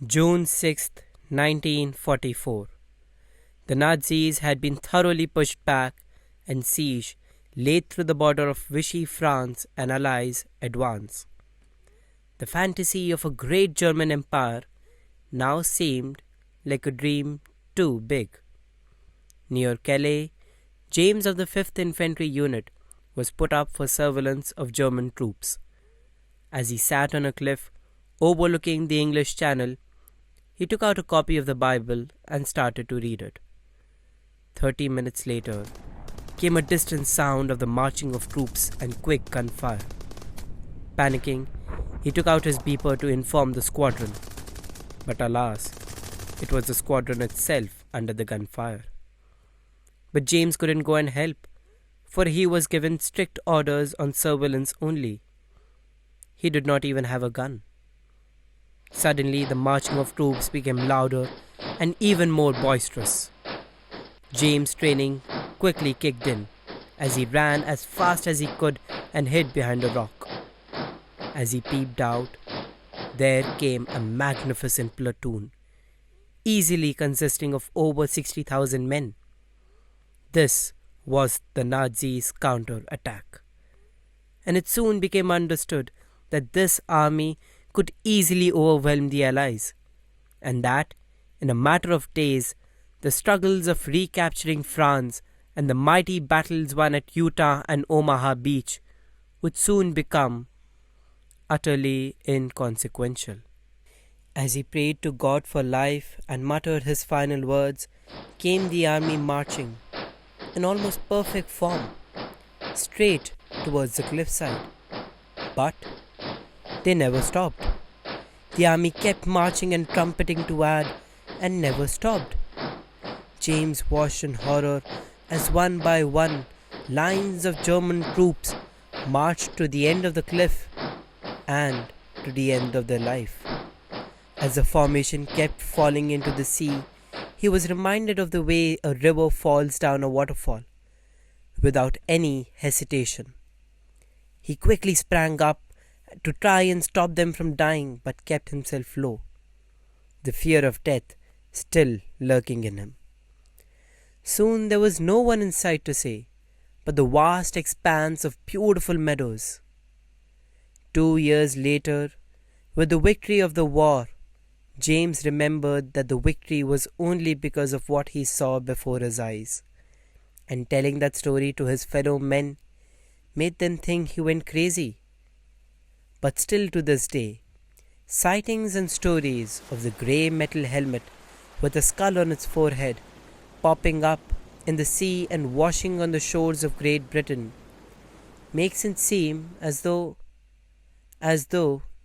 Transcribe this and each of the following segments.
June 6, 1944. The Nazis had been thoroughly pushed back and siege laid through the border of Vichy France and Allies advance. The fantasy of a great German empire now seemed like a dream too big. Near Calais, James of the 5th Infantry Unit was put up for surveillance of German troops. As he sat on a cliff overlooking the English Channel, he took out a copy of the Bible and started to read it. 30 minutes later came a distant sound of the marching of troops and quick gunfire. Panicking, he took out his beeper to inform the squadron. But alas, it was the squadron itself under the gunfire. But James couldn't go and help, for he was given strict orders on surveillance only. He did not even have a gun. Suddenly, the marching of troops became louder and even more boisterous. James' training quickly kicked in as he ran as fast as he could and hid behind a rock. As he peeped out, there came a magnificent platoon, easily consisting of over 60,000 men. This was the Nazis' counter-attack. And it soon became understood that this army could easily overwhelm the Allies, and that, in a matter of days, the struggles of recapturing France and the mighty battles won at Utah and Omaha Beach would soon become utterly inconsequential. As he prayed to God for life and muttered his final words, came the army marching, in almost perfect form, straight towards the cliffside. But they never stopped. The army kept marching and trumpeting to add, and never stopped. James watched in horror as one by one lines of German troops marched to the end of the cliff and to the end of their life. As the formation kept falling into the sea, he was reminded of the way a river falls down a waterfall, without any hesitation. He quickly sprang up to try and stop them from dying, but kept himself low, the fear of death still lurking in him. Soon there was no one in sight to say, but the vast expanse of beautiful meadows. 2 years later, with the victory of the war, James remembered that the victory was only because of what he saw before his eyes, and telling that story to his fellow men made them think he went crazy. But still to this day, sightings and stories of the grey metal helmet with a skull on its forehead popping up in the sea and washing on the shores of Great Britain makes it seem as though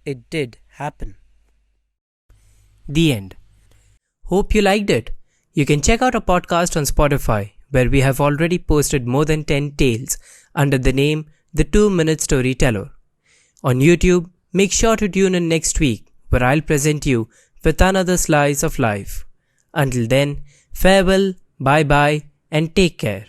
it did happen. The end. Hope you liked it. You can check out our podcast on Spotify, where we have already posted more than 10 tales under the name The 2 Minute Storyteller. On YouTube, make sure to tune in next week, where I'll present you with another slice of life. Until then, farewell, bye-bye, and take care.